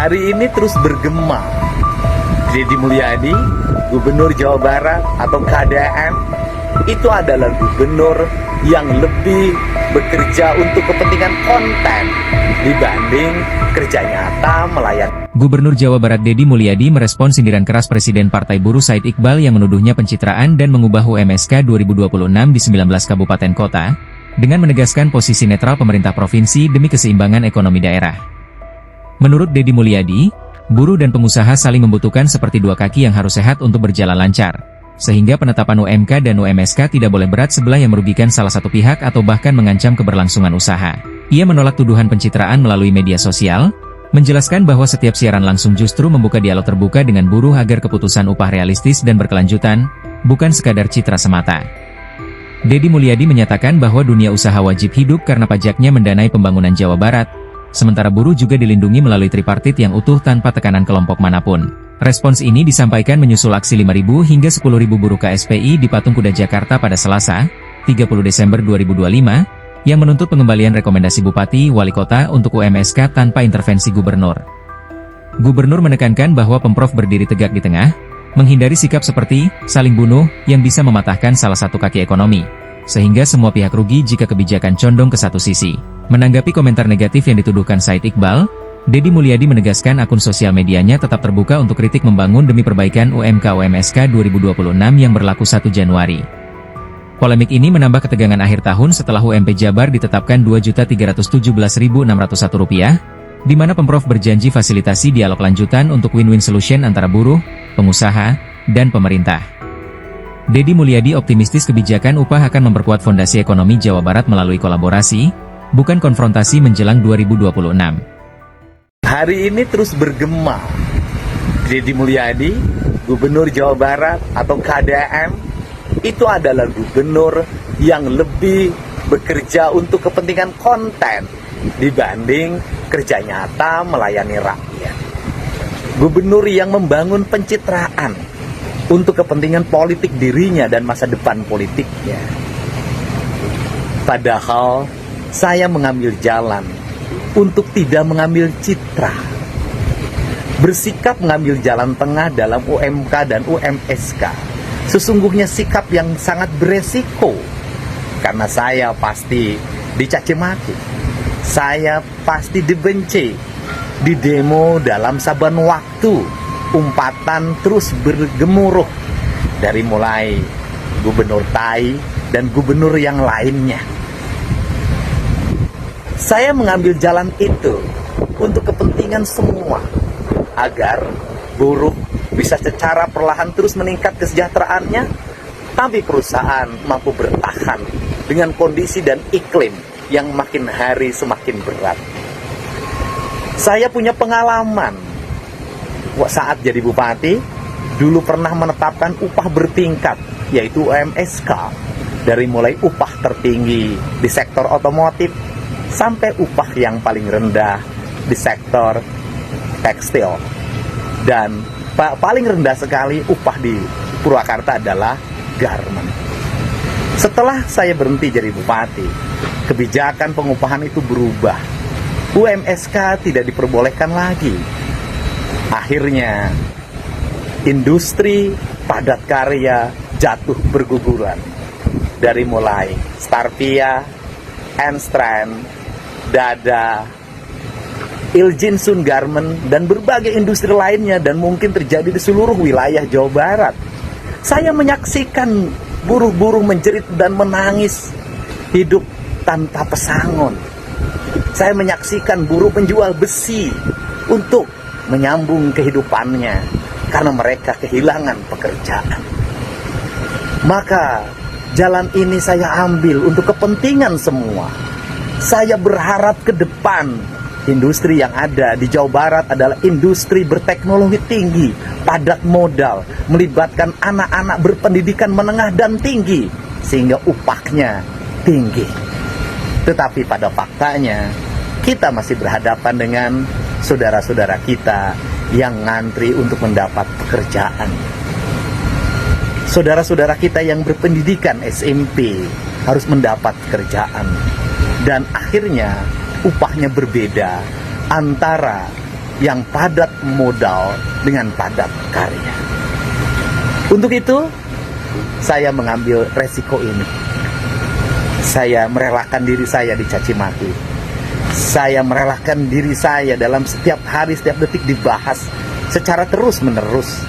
Hari ini terus bergema. Deddy Mulyadi, Gubernur Jawa Barat atau KDM, itu adalah gubernur yang lebih bekerja untuk kepentingan konten dibanding kerja nyata melayani. Gubernur Jawa Barat Deddy Mulyadi merespon sindiran keras Presiden Partai Buruh Said Iqbal yang menuduhnya pencitraan dan mengubah UMSK 2026 di 19 kabupaten kota, dengan menegaskan posisi netral pemerintah provinsi demi keseimbangan ekonomi daerah. Menurut Deddy Mulyadi, buruh dan pengusaha saling membutuhkan seperti dua kaki yang harus sehat untuk berjalan lancar, sehingga penetapan UMK dan UMSK tidak boleh berat sebelah yang merugikan salah satu pihak atau bahkan mengancam keberlangsungan usaha. Ia menolak tuduhan pencitraan melalui media sosial, menjelaskan bahwa setiap siaran langsung justru membuka dialog terbuka dengan buruh agar keputusan upah realistis dan berkelanjutan, bukan sekadar citra semata. Deddy Mulyadi menyatakan bahwa dunia usaha wajib hidup karena pajaknya mendanai pembangunan Jawa Barat, sementara buruh juga dilindungi melalui tripartit yang utuh tanpa tekanan kelompok manapun. Respons ini disampaikan menyusul aksi 5.000 hingga 10.000 buruh KSPI di Patung Kuda Jakarta pada Selasa, 30 Desember 2025, yang menuntut pengembalian rekomendasi Bupati Wali Kota untuk UMSK tanpa intervensi Gubernur. Gubernur menekankan bahwa Pemprov berdiri tegak di tengah, menghindari sikap seperti saling bunuh yang bisa mematahkan salah satu kaki ekonomi, sehingga semua pihak rugi jika kebijakan condong ke satu sisi. Menanggapi komentar negatif yang dituduhkan Said Iqbal, Deddy Mulyadi menegaskan akun sosial medianya tetap terbuka untuk kritik membangun demi perbaikan UMK-UMSK 2026 yang berlaku 1 Januari. Polemik ini menambah ketegangan akhir tahun setelah UMP Jabar ditetapkan Rp2.317.601, di mana Pemprov berjanji fasilitasi dialog lanjutan untuk win-win solution antara buruh, pengusaha, dan pemerintah. Deddy Mulyadi optimistis kebijakan upah akan memperkuat fondasi ekonomi Jawa Barat melalui kolaborasi, bukan konfrontasi menjelang 2026. Hari ini terus bergema. Deddy Mulyadi, Gubernur Jawa Barat atau KDM, itu adalah gubernur yang lebih bekerja untuk kepentingan konten dibanding kerja nyata melayani rakyat. Gubernur yang membangun pencitraan untuk kepentingan politik dirinya dan masa depan politiknya. Padahal saya mengambil jalan untuk tidak mengambil citra. Bersikap mengambil jalan tengah dalam UMK dan UMSK. Sesungguhnya sikap yang sangat beresiko, karena saya pasti dicaci maki, saya pasti dibenci, didemo dalam saban waktu, umpatan terus bergemuruh, dari mulai Gubernur Tai dan gubernur yang lainnya. Saya mengambil jalan itu untuk kepentingan semua, agar buruh bisa secara perlahan terus meningkat kesejahteraannya, tapi perusahaan mampu bertahan dengan kondisi dan iklim yang makin hari semakin berat. Saya punya pengalaman saat jadi bupati, dulu pernah menetapkan upah bertingkat, yaitu UMSK, dari mulai upah tertinggi di sektor otomotif sampai upah yang paling rendah di sektor tekstil, dan paling rendah sekali upah di Purwakarta adalah garmen. Setelah saya berhenti jadi bupati, kebijakan pengupahan itu berubah. UMSK tidak diperbolehkan lagi. Akhirnya, industri padat karya jatuh berguguran. Dari mulai Starpia, Enstrand, Dada, Iljinsun Garment, dan berbagai industri lainnya, dan mungkin terjadi di seluruh wilayah Jawa Barat. Saya menyaksikan buruh-buruh menjerit dan menangis, hidup tanpa pesangon. Saya menyaksikan buruh penjual besi untuk menyambung kehidupannya, karena mereka kehilangan pekerjaan. Maka jalan ini saya ambil untuk kepentingan semua. Saya berharap ke depan industri yang ada di Jawa Barat adalah industri berteknologi tinggi, padat modal, melibatkan anak-anak berpendidikan menengah dan tinggi, sehingga upahnya tinggi. Tetapi pada faktanya, kita masih berhadapan dengan saudara-saudara kita yang ngantri untuk mendapat pekerjaan. Saudara-saudara kita yang berpendidikan SMP harus mendapat pekerjaan. Dan akhirnya upahnya berbeda antara yang padat modal dengan padat karya. Untuk itu, saya mengambil resiko ini. Saya merelakan diri saya dicaci maki. Saya merelakan diri saya dalam setiap hari, setiap detik dibahas secara terus-menerus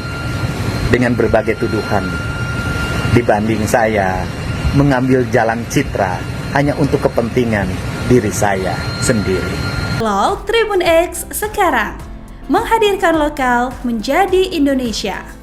dengan berbagai tuduhan. Dibanding saya mengambil jalan citra hanya untuk kepentingan diri saya sendiri. Vlog Tribun X sekarang menghadirkan lokal menjadi Indonesia.